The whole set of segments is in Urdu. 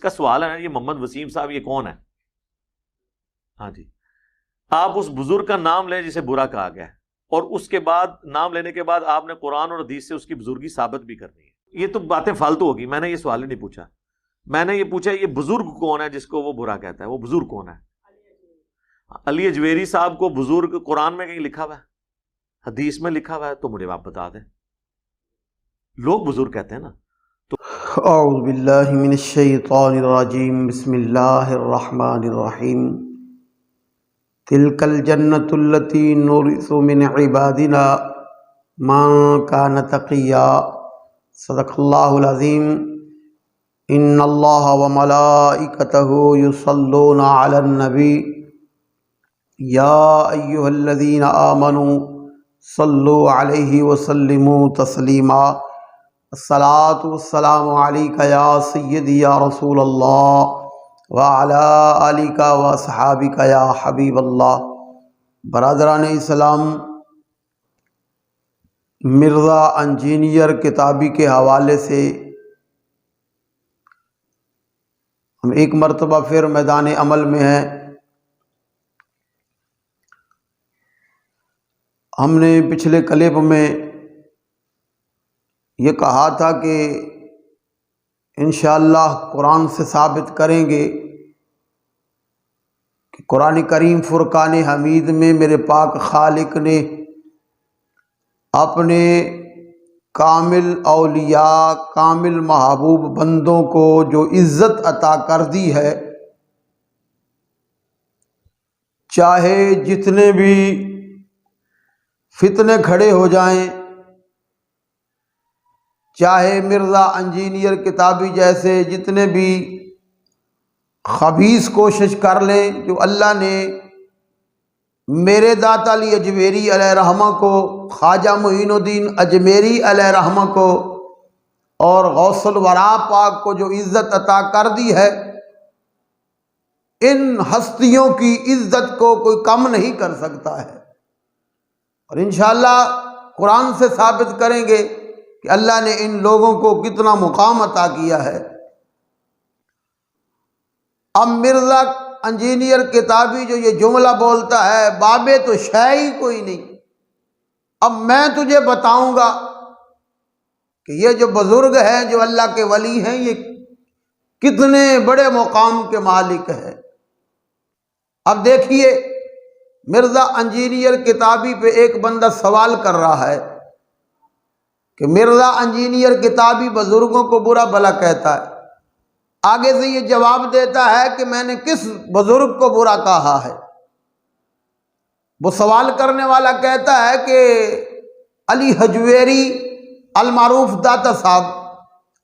کا سوال ہے نا، یہ محمد وسیم صاحب یہ کون ہے؟ ہاں جی، آپ اس بزرگ کا نام لیں جسے برا کہا گیا ہے، اور اس کے بعد نام لینے کے بعد آپ نے قرآن اور حدیث سے اس کی بزرگی ثابت بھی کرنی ہے۔ یہ تو باتیں فالتو ہوگی، میں نے یہ سوال ہی نہیں پوچھا، میں نے یہ پوچھا یہ بزرگ کون ہے جس کو وہ برا کہتا ہے، وہ بزرگ کون ہے؟ علی اجویری صاحب کو بزرگ قرآن میں کہیں لکھا ہوا ہے، حدیث میں لکھا ہوا ہے؟ تو مجھے آپ بتا دیں، لوگ بزرگ کہتے ہیں نا۔ اعوذ باللہ من الشیطان الرجیم، بسم اللہ الرحمن الرحیم۔ تلک الجنۃ التی نورث من عبادنا من کان تقیا، صدق اللہ العظیم۔ ان اللہ وملائکتہ یصلون علی النبی یا ایہا الذین آمنوا صلوا علیہ وسلموا تسلیما۔ الصلاۃ والسلام علیک یا سیدی یا رسول اللہ وعلی آلک واصحابک یا حبیب اللہ۔ برادران اسلام، مرزا انجینئر کتابی کے حوالے سے ہم ایک مرتبہ پھر میدان عمل میں ہیں۔ ہم نے پچھلے کلپ میں یہ کہا تھا کہ انشاءاللہ قرآن سے ثابت کریں گے کہ قرآن کریم فرقان حمید میں میرے پاک خالق نے اپنے کامل اولیاء، کامل محبوب بندوں کو جو عزت عطا کر دی ہے، چاہے جتنے بھی فتنے کھڑے ہو جائیں، چاہے مرزا انجینئر کتابی جیسے جتنے بھی خبیث کوشش کر لیں، جو اللہ نے میرے داتا علی اجمیری علیہ رحمہ کو، خواجہ معین الدین اجمیری علیہ رحمہ کو اور غوث الورا پاک کو جو عزت عطا کر دی ہے، ان ہستیوں کی عزت کو کوئی کم نہیں کر سکتا ہے۔ اور انشاءاللہ قرآن سے ثابت کریں گے کہ اللہ نے ان لوگوں کو کتنا مقام عطا کیا ہے۔ اب مرزا انجینئر کتابی جو یہ جملہ بولتا ہے، بابے تو شے ہی کوئی نہیں، اب میں تجھے بتاؤں گا کہ یہ جو بزرگ ہیں، جو اللہ کے ولی ہیں، یہ کتنے بڑے مقام کے مالک ہیں۔ اب دیکھیے، مرزا انجینئر کتابی پہ ایک بندہ سوال کر رہا ہے کہ مرزا انجینئر کتابی بزرگوں کو برا بھلا کہتا ہے، آگے سے یہ جواب دیتا ہے کہ میں نے کس بزرگ کو برا کہا ہے؟ وہ سوال کرنے والا کہتا ہے کہ علی حجویری المعروف داتا صاحب،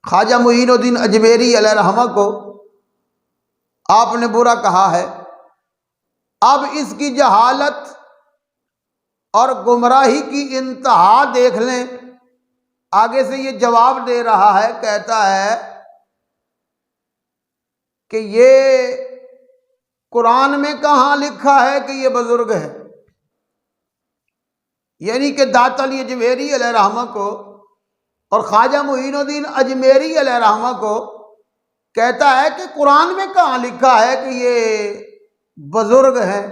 خواجہ معین الدین اجمیری علیہ رحمہ کو آپ نے برا کہا ہے۔ اب اس کی جہالت اور گمراہی کی انتہا دیکھ لیں، آگے سے یہ جواب دے رہا ہے، کہتا ہے کہ یہ قرآن میں کہاں لکھا ہے کہ یہ بزرگ ہے؟ یعنی کہ داتا علی اجمیری علیہ رحمہ کو اور خواجہ معین الدین اجمیری علیہ رحمہ کو کہتا ہے کہ قرآن میں کہاں لکھا ہے کہ یہ بزرگ ہیں۔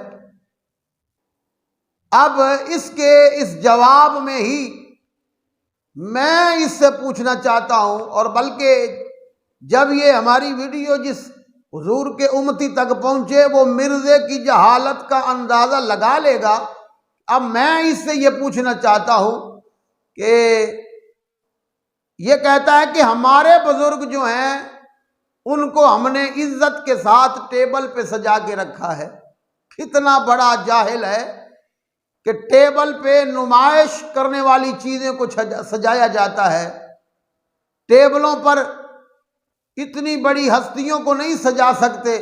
اب اس کے اس جواب میں ہی میں اس سے پوچھنا چاہتا ہوں، اور بلکہ جب یہ ہماری ویڈیو جس حضور کے امتی تک پہنچے، وہ مرزے کی جہالت کا اندازہ لگا لے گا۔ اب میں اس سے یہ پوچھنا چاہتا ہوں کہ یہ کہتا ہے کہ ہمارے بزرگ جو ہیں ان کو ہم نے عزت کے ساتھ ٹیبل پہ سجا کے رکھا ہے۔ کتنا بڑا جاہل ہے کہ ٹیبل پہ نمائش کرنے والی چیزیں کو سجایا جاتا ہے، ٹیبلوں پر اتنی بڑی ہستیوں کو نہیں سجا سکتے،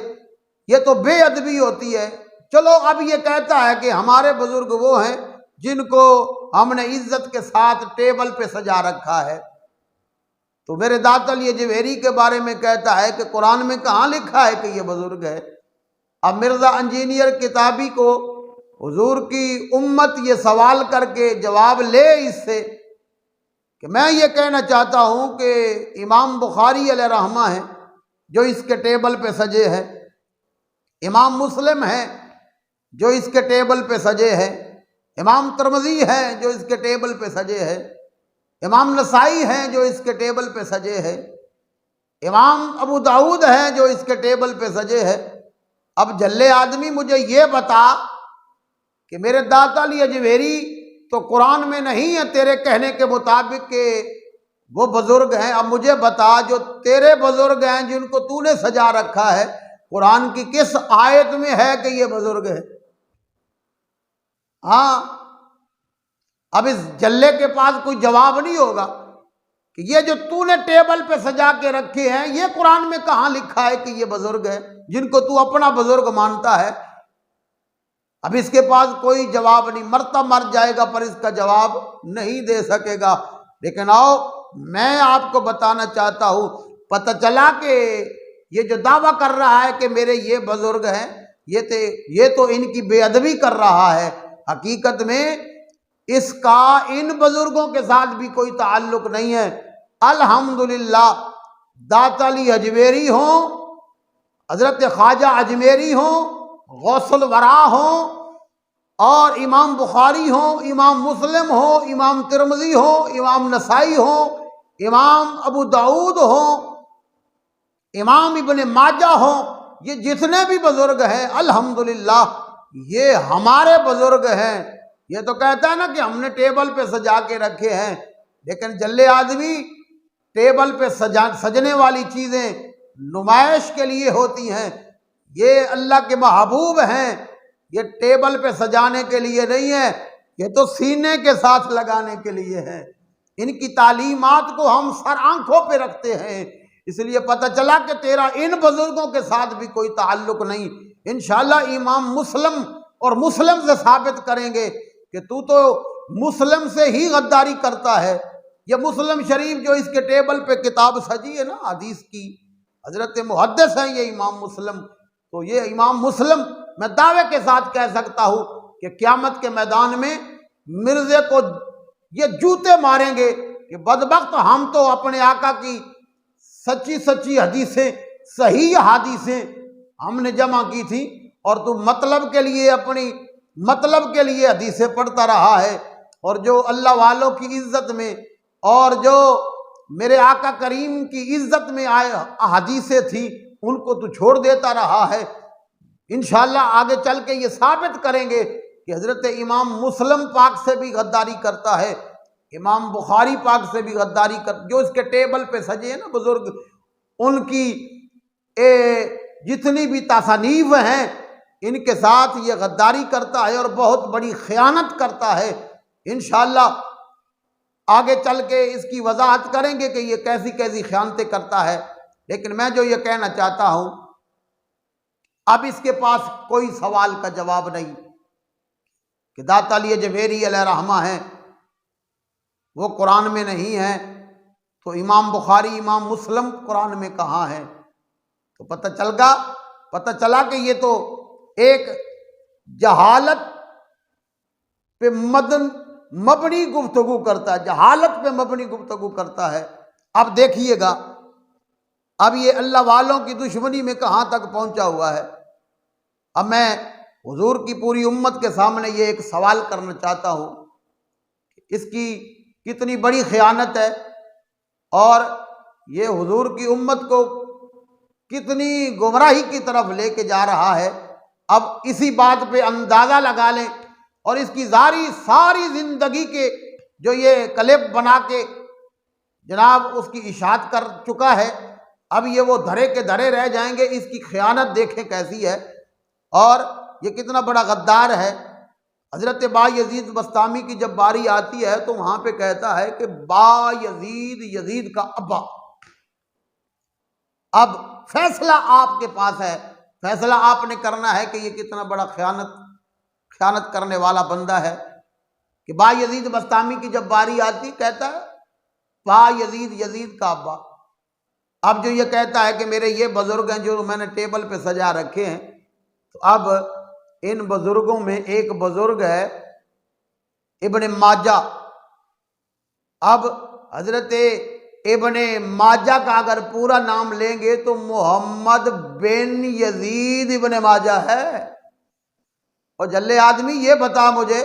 یہ تو بے ادبی ہوتی ہے۔ چلو اب یہ کہتا ہے کہ ہمارے بزرگ وہ ہیں جن کو ہم نے عزت کے ساتھ ٹیبل پہ سجا رکھا ہے، تو میرے داتا علی اجمیری کے بارے میں کہتا ہے کہ قرآن میں کہاں لکھا ہے کہ یہ بزرگ ہے؟ اب مرزا انجینئر کتابی کو حضور کی امت یہ سوال کر کے جواب لے اس سے کہ میں یہ کہنا چاہتا ہوں کہ امام بخاری علیہ رحمہ ہیں، جو اس کے ٹیبل پہ سجے ہیں، امام مسلم ہے جو اس کے ٹیبل پہ سجے ہیں، امام ترمذی ہے جو اس کے ٹیبل پہ سجے ہیں، امام نسائی ہیں جو اس کے ٹیبل پہ سجے ہیں، امام ابو داؤد ہے جو اس کے ٹیبل پہ سجے ہیں۔ اب جھلے آدمی مجھے یہ بتا کہ میرے داتا علی اجمیری تو قرآن میں نہیں ہے تیرے کہنے کے مطابق کہ وہ بزرگ ہیں، اب مجھے بتا جو تیرے بزرگ ہیں جن کو تو نے سجا رکھا ہے، قرآن کی کس آیت میں ہے کہ یہ بزرگ ہے؟ ہاں، اب اس جلے کے پاس کوئی جواب نہیں ہوگا کہ یہ جو تو نے ٹیبل پہ سجا کے رکھے ہیں یہ قرآن میں کہاں لکھا ہے کہ یہ بزرگ ہے جن کو تو اپنا بزرگ مانتا ہے؟ اب اس کے پاس کوئی جواب نہیں، مرتا مر جائے گا پر اس کا جواب نہیں دے سکے گا۔ لیکن آؤ میں آپ کو بتانا چاہتا ہوں، پتہ چلا کہ یہ جو دعویٰ کر رہا ہے کہ میرے یہ بزرگ ہیں، یہ تو ان کی بے ادبی کر رہا ہے۔ حقیقت میں اس کا ان بزرگوں کے ساتھ بھی کوئی تعلق نہیں ہے۔ الحمدللہ داتا علی اجمیری ہوں، حضرت خواجہ اجمیری ہوں، غوث الورا ہوں، اور امام بخاری ہوں، امام مسلم ہوں، امام ترمذی ہوں، امام نسائی ہوں، امام ابو داؤد ہوں، امام ابن ماجہ ہوں، یہ جتنے بھی بزرگ ہیں الحمدللہ یہ ہمارے بزرگ ہیں۔ یہ تو کہتا ہے نا کہ ہم نے ٹیبل پہ سجا کے رکھے ہیں، لیکن جلے آدمی ٹیبل پہ سجنے والی چیزیں نمائش کے لیے ہوتی ہیں، یہ اللہ کے محبوب ہیں، یہ ٹیبل پہ سجانے کے لیے نہیں ہے، یہ تو سینے کے ساتھ لگانے کے لیے ہے۔ ان کی تعلیمات کو ہم سر آنکھوں پہ رکھتے ہیں، اس لیے پتہ چلا کہ تیرا ان بزرگوں کے ساتھ بھی کوئی تعلق نہیں۔ انشاءاللہ امام مسلم اور مسلم سے ثابت کریں گے کہ تو مسلم سے ہی غداری کرتا ہے۔ یہ مسلم شریف جو اس کے ٹیبل پہ کتاب سجی ہے نا حدیث کی، حضرت محدث ہیں یہ امام مسلم، تو یہ امام مسلم میں دعوے کے ساتھ کہہ سکتا ہوں کہ قیامت کے میدان میں مرزے کو یہ جوتے ماریں گے کہ بدبخت، ہم تو اپنے آقا کی سچی سچی حدیثیں، صحیح حدیثیں ہم نے جمع کی تھی اور تو مطلب کے لیے حدیثیں پڑھتا رہا ہے، اور جو اللہ والوں کی عزت میں اور جو میرے آقا کریم کی عزت میں آئے حدیثیں تھی ان کو تو چھوڑ دیتا رہا ہے۔ انشاءاللہ آگے چل کے یہ ثابت کریں گے کہ حضرت امام مسلم پاک سے بھی غداری کرتا ہے، امام بخاری پاک سے بھی غداری جو اس کے ٹیبل پہ سجے ہیں نا بزرگ، ان کی جتنی بھی تصانیف ہیں ان کے ساتھ یہ غداری کرتا ہے اور بہت بڑی خیانت کرتا ہے۔ انشاءاللہ آگے چل کے اس کی وضاحت کریں گے کہ یہ کیسی کیسی خیانتیں کرتا ہے، لیکن میں جو یہ کہنا چاہتا ہوں، اب اس کے پاس کوئی سوال کا جواب نہیں کہ داتا علی اجمیری علیہ رحمہ ہیں، وہ قرآن میں نہیں ہیں، تو امام بخاری امام مسلم قرآن میں کہاں ہیں؟ تو پتہ چلا کہ یہ تو ایک جہالت پہ مبنی گفتگو کرتا ہے، جہالت پہ مبنی گفتگو کرتا ہے۔ اب دیکھیے گا اب یہ اللہ والوں کی دشمنی میں کہاں تک پہنچا ہوا ہے۔ اب میں حضور کی پوری امت کے سامنے یہ ایک سوال کرنا چاہتا ہوں کہ اس کی کتنی بڑی خیانت ہے اور یہ حضور کی امت کو کتنی گمراہی کی طرف لے کے جا رہا ہے۔ اب اسی بات پہ اندازہ لگا لیں، اور اس کی ساری زندگی کے جو یہ کلپ بنا کے جناب اس کی اشاعت کر چکا ہے، اب یہ وہ دھرے کے دھرے رہ جائیں گے۔ اس کی خیانت دیکھیں کیسی ہے اور یہ کتنا بڑا غدار ہے۔ حضرت با یزید بستامی کی جب باری آتی ہے تو وہاں پہ کہتا ہے کہ با یزید، یزید کا ابا۔ اب فیصلہ آپ کے پاس ہے، فیصلہ آپ نے کرنا ہے کہ یہ کتنا بڑا خیانت کرنے والا بندہ ہے کہ با یزید بستامی کی جب باری آتی کہتا ہے با یزید، یزید کا ابا۔ اب جو یہ کہتا ہے کہ میرے یہ بزرگ ہیں جو میں نے ٹیبل پہ سجا رکھے ہیں، تو اب ان بزرگوں میں ایک بزرگ ہے ابن ماجہ۔ اب حضرت ابن ماجہ کا اگر پورا نام لیں گے تو محمد بن یزید ابن ماجہ ہے۔ اور جلے آدمی یہ بتا مجھے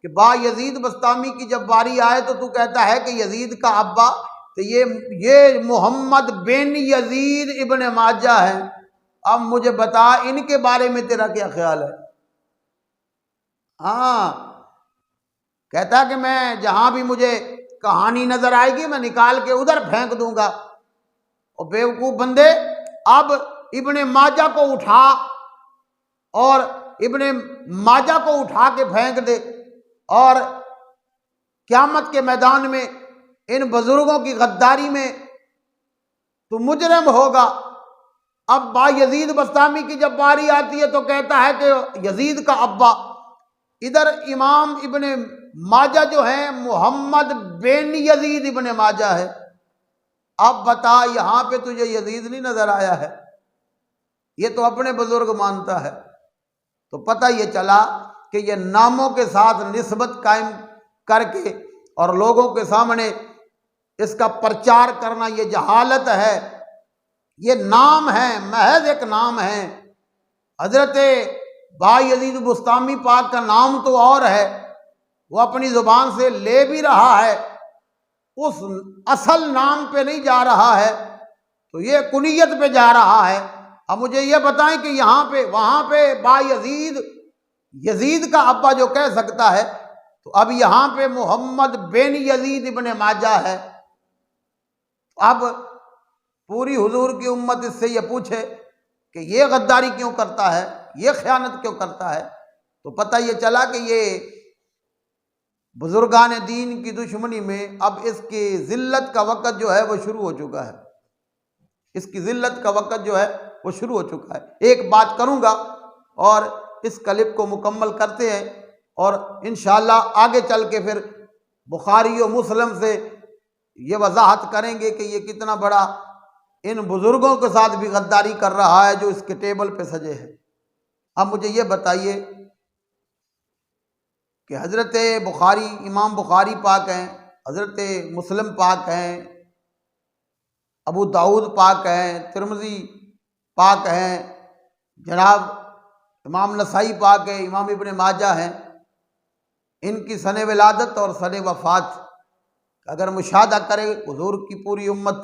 کہ با یزید بسطامی کی جب باری آئے تو کہتا ہے کہ یزید کا ابا، تو یہ محمد بن یزید ابن ماجہ ہے۔ اب مجھے بتا ان کے بارے میں تیرا کیا خیال ہے؟ ہاں، کہتا ہے کہ میں جہاں بھی مجھے کہانی نظر آئے گی میں نکال کے ادھر پھینک دوں گا۔ اور بیوقوف بندے، اب ابن ماجہ کو اٹھا اور ابن ماجہ کو اٹھا کے پھینک دے، اور قیامت کے میدان میں ان بزرگوں کی غداری میں تو مجرم ہوگا۔ اب با یزید بسطامی کی جب باری آتی ہے تو کہتا ہے کہ یزید کا ابا، ادھر امام ابن ماجہ جو ہیں محمد بن یزید ابن ماجہ ہے۔ اب بتا یہاں پہ تجھے یزید نہیں نظر آیا ہے؟ یہ تو اپنے بزرگ مانتا ہے۔ تو پتہ یہ چلا کہ یہ ناموں کے ساتھ نسبت قائم کر کے اور لوگوں کے سامنے اس کا پرچار کرنا یہ جہالت ہے۔ یہ نام ہے، محض ایک نام ہے۔ حضرت با یزید بسطامی پاک کا نام تو اور ہے، وہ اپنی زبان سے لے بھی رہا ہے، اس اصل نام پہ نہیں جا رہا ہے، تو یہ کنیت پہ جا رہا ہے۔ اب مجھے یہ بتائیں کہ یہاں پہ وہاں پہ با یزید کا ابا جو کہہ سکتا ہے، تو اب یہاں پہ محمد بن یزید ابن ماجہ ہے۔ اب پوری حضور کی امت اس سے یہ پوچھے کہ یہ غداری کیوں کرتا ہے، یہ خیانت کیوں کرتا ہے، تو پتہ یہ چلا کہ یہ بزرگان دین کی دشمنی میں اب اس کی ذلت کا وقت جو ہے وہ شروع ہو چکا ہے۔ اس کی ذلت کا وقت جو ہے وہ شروع ہو چکا ہے۔ ایک بات کروں گا اور اس کلپ کو مکمل کرتے ہیں، اور انشاءاللہ آگے چل کے پھر بخاری و مسلم سے یہ وضاحت کریں گے کہ یہ کتنا بڑا ان بزرگوں کے ساتھ بھی غداری کر رہا ہے جو اس کے ٹیبل پہ سجے ہیں۔ اب مجھے یہ بتائیے کہ حضرت بخاری، امام بخاری پاک ہیں، حضرت مسلم پاک ہیں، ابو داؤد پاک ہیں، ترمذی پاک ہیں، جناب امام نسائی پاک ہے، امام ابن ماجہ ہیں، ان کی سن ولادت اور سن وفات اگر مشاہدہ کرے حضور کی پوری امت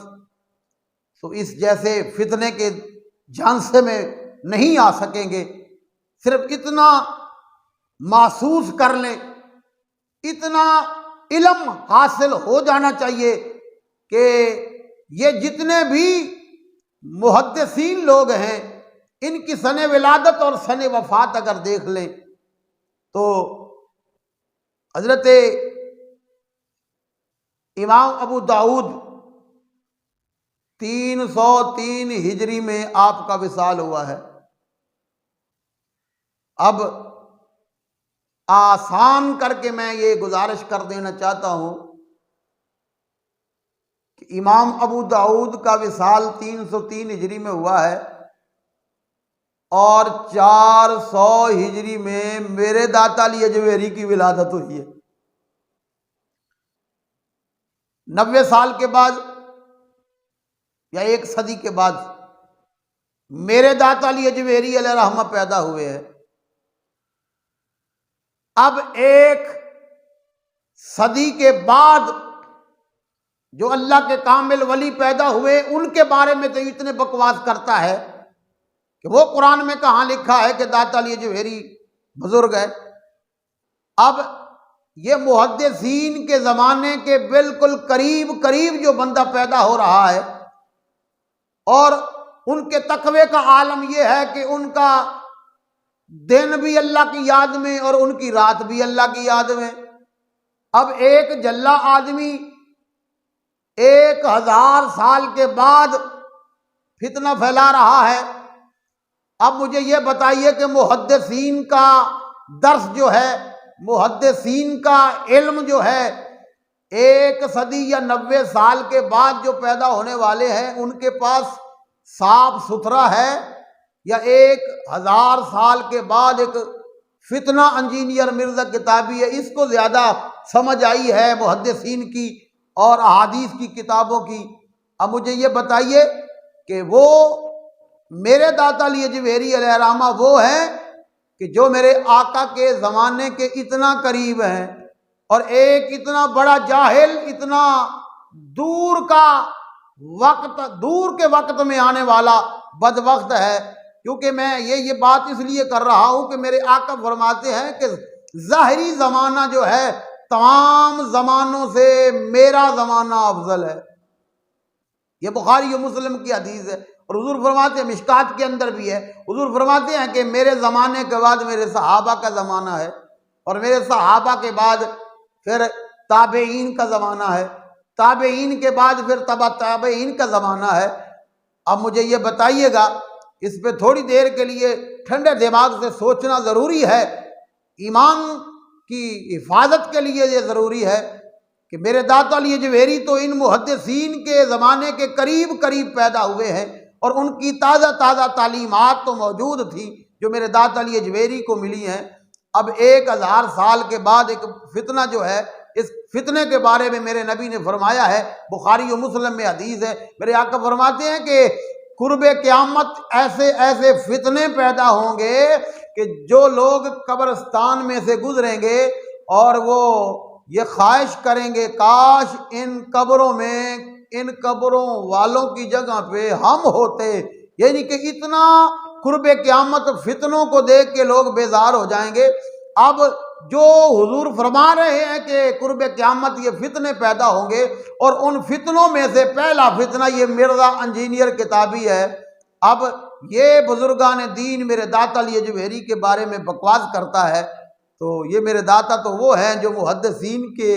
تو اس جیسے فتنے کے جھانسے میں نہیں آ سکیں گے۔ صرف اتنا محسوس کر لیں، اتنا علم حاصل ہو جانا چاہیے کہ یہ جتنے بھی محدثین لوگ ہیں ان کی سن ولادت اور سن وفات اگر دیکھ لیں تو حضرت امام ابو داؤد 303 ہجری میں آپ کا وصال ہوا ہے۔ اب آسان کر کے میں یہ گزارش کر دینا چاہتا ہوں کہ امام ابو داؤد کا وصال 303 ہجری میں ہوا ہے، اور 400 ہجری میں میرے داتا علی اجویری کی ولادت ہوئی ہے۔ 90 سال کے بعد یا 1 صدی کے بعد میرے داتا علی اجویری علیہ رحمہ پیدا ہوئے ہیں۔ اب 1 صدی کے بعد جو اللہ کے کامل ولی پیدا ہوئے ان کے بارے میں تو اتنے بکواس کرتا ہے کہ وہ قرآن میں کہاں لکھا ہے کہ داتا علی اجویری بزرگ ہے۔ اب یہ محدثین کے زمانے کے بالکل قریب جو بندہ پیدا ہو رہا ہے، اور ان کے تقوی کا عالم یہ ہے کہ ان کا دن بھی اللہ کی یاد میں اور ان کی رات بھی اللہ کی یاد میں۔ اب ایک جلا آدمی 1000 سال کے بعد فتنہ پھیلا رہا ہے۔ اب مجھے یہ بتائیے کہ محدثین کا درس جو ہے، محدثین کا علم جو ہے، 1 صدی یا 90 سال کے بعد جو پیدا ہونے والے ہیں ان کے پاس صاف ستھرا ہے، یا 1000 سال کے بعد ایک فتنہ انجینئر مرزا کتابی ہے، اس کو زیادہ سمجھ آئی ہے محدثین کی اور احادیث کی کتابوں کی اب مجھے یہ بتائیے کہ وہ میرے داتا علی اجویری علیہ الرحمہ وہ ہیں کہ جو میرے آقا کے زمانے کے اتنا قریب ہیں، اور ایک اتنا بڑا جاہل، اتنا دور کے وقت میں آنے والا بدبخت ہے؟ کیونکہ میں یہ بات اس لیے کر رہا ہوں کہ میرے آقا فرماتے ہیں کہ ظاہری زمانہ جو ہے تمام زمانوں سے میرا زمانہ افضل ہے۔ یہ بخاری و مسلم کی حدیث ہے، اور حضور فرماتے ہیں، مشکات کے اندر بھی ہے، حضور فرماتے ہیں کہ میرے زمانے کے بعد میرے صحابہ کا زمانہ ہے، اور میرے صحابہ کے بعد پھر تابعین کا زمانہ ہے، تابعین کے بعد پھر تبع تابعین کا زمانہ ہے۔ اب مجھے یہ بتائیے گا، اس پہ تھوڑی دیر کے لیے ٹھنڈے دماغ سے سوچنا ضروری ہے، ایمان کی حفاظت کے لیے یہ ضروری ہے کہ میرے داتا علی اجویری تو ان محدثین کے زمانے کے قریب پیدا ہوئے ہیں، اور ان کی تازہ تعلیمات تو موجود تھی جو میرے داتا علی اجویری کو ملی ہیں۔ اب 1000 سال کے بعد ایک فتنہ جو ہے، اس فتنے کے بارے میں میرے نبی نے فرمایا ہے، بخاری و مسلم میں حدیث ہے، میرے آقا فرماتے ہیں کہ قرب قیامت ایسے فتنے پیدا ہوں گے کہ جو لوگ قبرستان میں سے گزریں گے اور وہ یہ خواہش کریں گے کاش ان قبروں والوں کی جگہ پہ ہم ہوتے، یعنی کہ اتنا قرب قیامت فتنوں کو دیکھ کے لوگ بیزار ہو جائیں گے۔ اب جو حضور فرما رہے ہیں کہ قرب قیامت یہ فتنے پیدا ہوں گے، اور ان فتنوں میں سے پہلا فتنہ یہ مرزا انجینئر کتابی ہے۔ اب یہ بزرگان دین میرے داتا علی اجویری کے بارے میں بکواس کرتا ہے، تو یہ میرے داتا تو وہ ہیں جو محدثین کے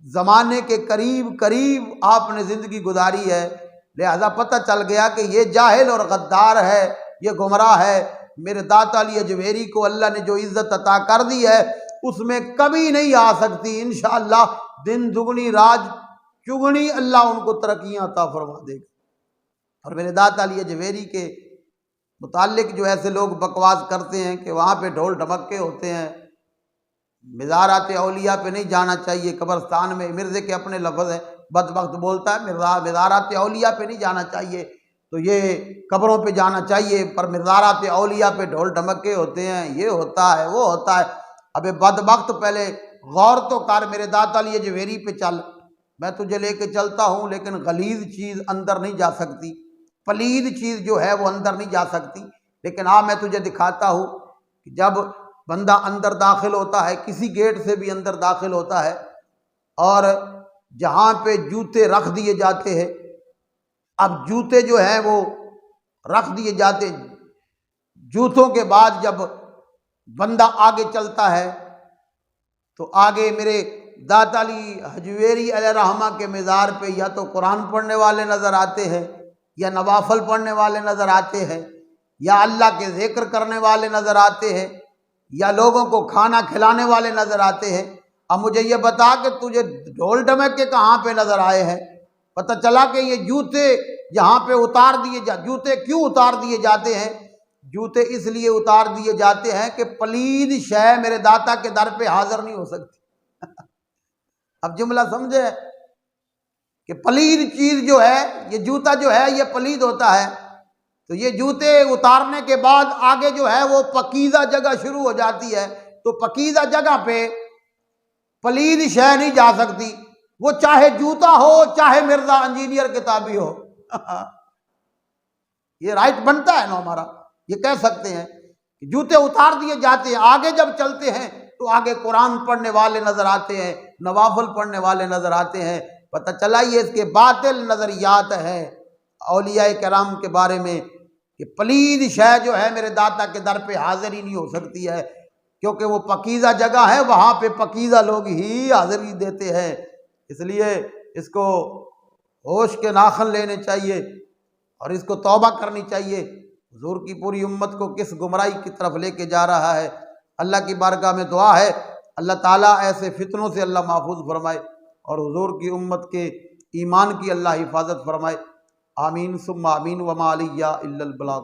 زمانے کے قریب آپ نے زندگی گزاری ہے، لہذا پتہ چل گیا کہ یہ جاہل اور غدار ہے، یہ گمراہ ہے۔ میرے داتا علی اجویری کو اللہ نے جو عزت عطا کر دی ہے اس میں کمی نہیں آ سکتی، انشاءاللہ دن دگنی رات چگنی اللہ ان کو ترقیاں عطا فرما دے گا۔ اور میرے داتا علی اجویری کے متعلق جو ایسے لوگ بکواس کرتے ہیں کہ وہاں پہ ڈھول ڈھمکے ہوتے ہیں، مزارات اولیاء پہ نہیں جانا چاہیے، قبرستان میں، مرزے کے اپنے لفظ ہیں، بدبخت بولتا ہے مزارات اولیاء پہ نہیں جانا چاہیے، تو یہ قبروں پہ جانا چاہیے، پر مزارات اولیاء پہ ڈھول ڈھمکے ہوتے ہیں، یہ ہوتا ہے وہ ہوتا ہے۔ ابے بدبخت پہلے غور تو کر، میرے داتا علی اجویری پہ چل، میں تجھے لے کے چلتا ہوں، لیکن غلیظ چیز اندر نہیں جا سکتی، پلید چیز جو ہے وہ اندر نہیں جا سکتی، لیکن میں تجھے دکھاتا ہوں کہ جب بندہ اندر داخل ہوتا ہے، کسی گیٹ سے بھی اندر داخل ہوتا ہے، اور جہاں پہ جوتے رکھ دیے جاتے ہیں، اب جوتے جو ہیں وہ رکھ دیے جاتے، جوتوں کے بعد جب بندہ آگے چلتا ہے تو آگے میرے داتا علی اجویری علیہ الرحمہ کے مزار پہ یا تو قرآن پڑھنے والے نظر آتے ہیں، یا نوافل پڑھنے والے نظر آتے ہیں، یا اللہ کے ذکر کرنے والے نظر آتے ہیں، یا لوگوں کو کھانا کھلانے والے نظر آتے ہیں۔ اب مجھے یہ بتا کہ تجھے ڈھول ڈھمک کے کہاں پہ نظر آئے ہیں؟ پتہ چلا کہ یہ جوتے یہاں پہ جوتے کیوں اتار دیے جاتے ہیں؟ جوتے اس لیے اتار دیے جاتے ہیں کہ پلید شے میرے داتا کے در پہ حاضر نہیں ہو سکتی۔ اب جملہ سمجھے کہ پلید چیز جو ہے، یہ جوتا جو ہے یہ پلید ہوتا ہے، تو یہ جوتے اتارنے کے بعد آگے جو ہے وہ پکیزہ جگہ شروع ہو جاتی ہے، تو پکیزہ جگہ پہ پلید شے نہیں جا سکتی، وہ چاہے جوتا ہو چاہے مرزا انجینئر کتابی ہو۔ یہ رائٹ بنتا ہے نا ہمارا، یہ کہہ سکتے ہیں کہ جوتے اتار دیے جاتے ہیں، آگے جب چلتے ہیں تو آگے قرآن پڑھنے والے نظر آتے ہیں، نوافل پڑھنے والے نظر آتے ہیں۔ پتہ چلا یہ اس کے باطل نظریات ہیں اولیاء کرام کے بارے میں کہ پلید شے جو ہے میرے داتا کے در پہ حاضر ہی نہیں ہو سکتی ہے، کیونکہ وہ پکیزہ جگہ ہے، وہاں پہ پکیزہ لوگ ہی حاضری دیتے ہیں۔ اس لیے اس کو ہوش کے ناخن لینے چاہیے اور اس کو توبہ کرنی چاہیے۔ حضور کی پوری امت کو کس گمراہی کی طرف لے کے جا رہا ہے۔ اللہ کی بارگاہ میں دعا ہے اللہ تعالیٰ ایسے فتنوں سے اللہ محفوظ فرمائے اور حضور کی امت کے ایمان کی اللہ حفاظت فرمائے۔ آمین ثم آمین وما علیہ الا البلاغ۔